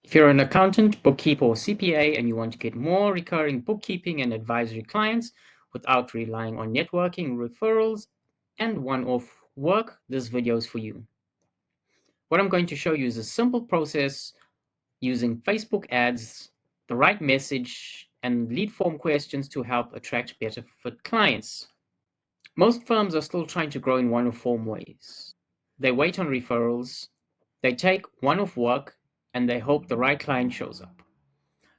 If you're an accountant, bookkeeper, or CPA and you want to get more recurring bookkeeping and advisory clients without relying on networking, referrals, and one-off work, this video is for you. What I'm going to show you is a simple process using Facebook ads, the right message, and lead form questions to help attract better fit clients. Most firms are still trying to grow in one-off ways. They wait on referrals, they take one-off work, and they hope the right client shows up.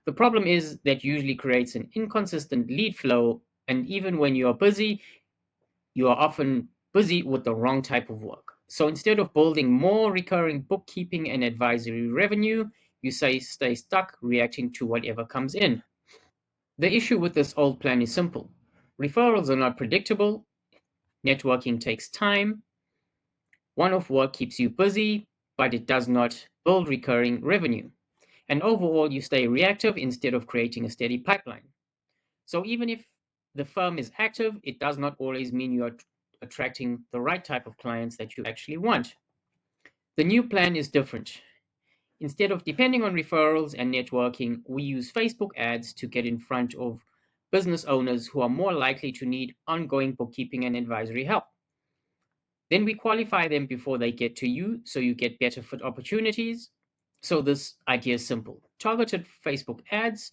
The problem is that usually creates an inconsistent lead flow, and even when you are busy, you are often busy with the wrong type of work. So instead of building more recurring bookkeeping and advisory revenue, you stay stuck reacting to whatever comes in. The issue with this old plan is simple. Referrals are not predictable, networking takes time, one-off work keeps you busy, but it does not build recurring revenue. And overall, you stay reactive instead of creating a steady pipeline. So even if the firm is active, it does not always mean you are attracting the right type of clients that you actually want. The new plan is different. Instead of depending on referrals and networking, we use Facebook ads to get in front of business owners who are more likely to need ongoing bookkeeping and advisory help. Then we qualify them before they get to you, so you get better fit opportunities. So this idea is simple. Targeted Facebook ads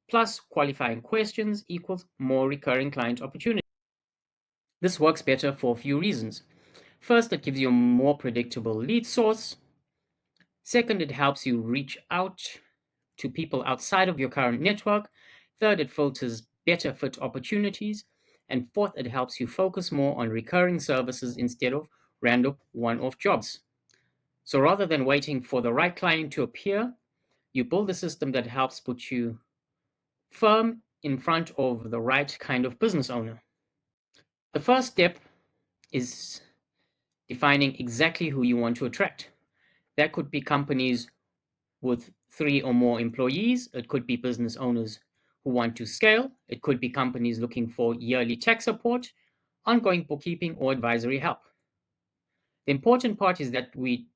plus qualifying questions equals more recurring client opportunities. This works better for a few reasons. First, it gives you a more predictable lead source. Second, it helps you reach out to people outside of your current network. Third, it filters better fit opportunities. And fourth, it helps you focus more on recurring services instead of random one-off jobs. So rather than waiting for the right client to appear, you build a system that helps put you firm in front of the right kind of business owner. The first step is defining exactly who you want to attract. That could be companies with 3 or more employees. It could be business owners who want to scale. It could be companies looking for yearly tax support, ongoing bookkeeping, or advisory help. The important part is that we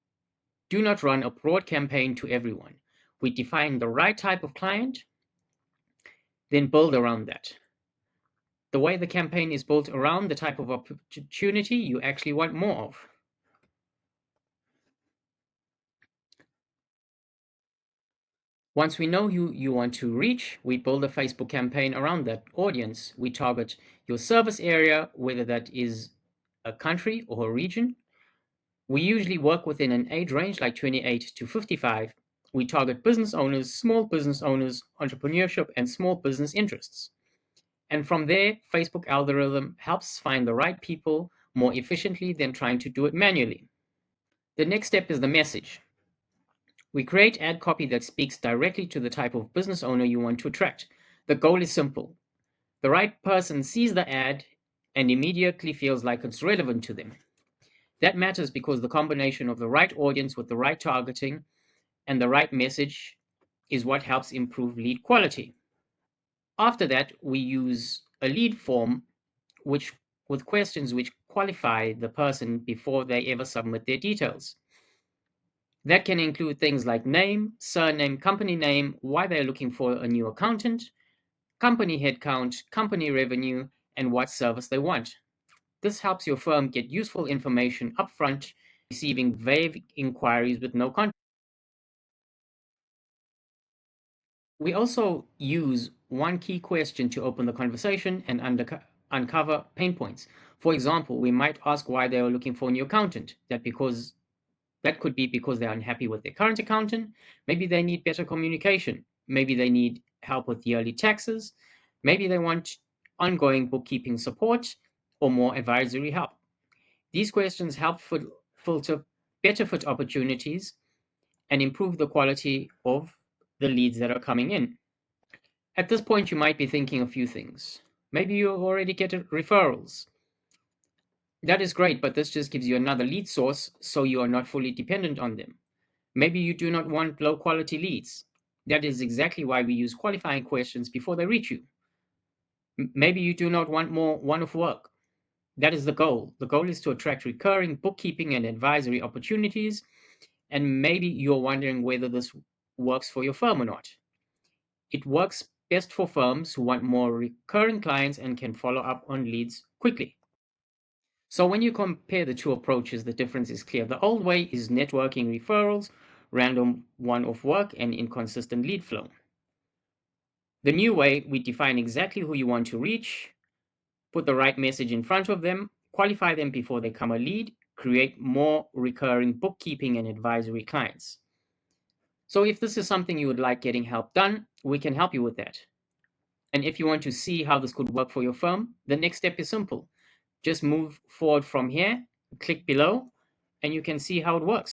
do not run a broad campaign to everyone. We define the right type of client, then build around that. The way the campaign is built around the type of opportunity you actually want more of. Once we know who you want to reach, we build a Facebook campaign around that audience. We target your service area, whether that is a country or a region. We usually work within an age range like 28 to 55. We target business owners, small business owners, entrepreneurship, and small business interests. And from there, Facebook algorithm helps find the right people more efficiently than trying to do it manually. The next step is the message. We create ad copy that speaks directly to the type of business owner you want to attract. The goal is simple. The right person sees the ad and immediately feels like it's relevant to them. That matters because the combination of the right audience with the right targeting and the right message is what helps improve lead quality. After that, we use a lead form with questions which qualify the person before they ever submit their details. That can include things like name, surname, company name, why they're looking for a new accountant, company headcount, company revenue, and what service they want. This helps your firm get useful information upfront, receiving vague inquiries with no context. We also use one key question to open the conversation and uncover pain points. For example, we might ask why they are looking for a new accountant. That could be because they're unhappy with their current accountant. Maybe they need better communication. Maybe they need help with yearly taxes. Maybe they want ongoing bookkeeping support or more advisory help. These questions help filter better fit opportunities and improve the quality of the leads that are coming in. At this point, you might be thinking a few things. Maybe you already get referrals. That is great, but this just gives you another lead source, so you are not fully dependent on them. Maybe you do not want low quality leads. That is exactly why we use qualifying questions before they reach you. Maybe you do not want more one-off work. That is the goal. The goal is to attract recurring bookkeeping and advisory opportunities. And maybe you're wondering whether this works for your firm or not. It works best for firms who want more recurring clients and can follow up on leads quickly. So when you compare the two approaches, the difference is clear. The old way is networking referrals, random one-off work, and inconsistent lead flow. The new way, we define exactly who you want to reach, put the right message in front of them, qualify them before they become a lead, create more recurring bookkeeping and advisory clients. So if this is something you would like getting help done, we can help you with that. And if you want to see how this could work for your firm, the next step is simple. Just move forward from here, click below, and you can see how it works.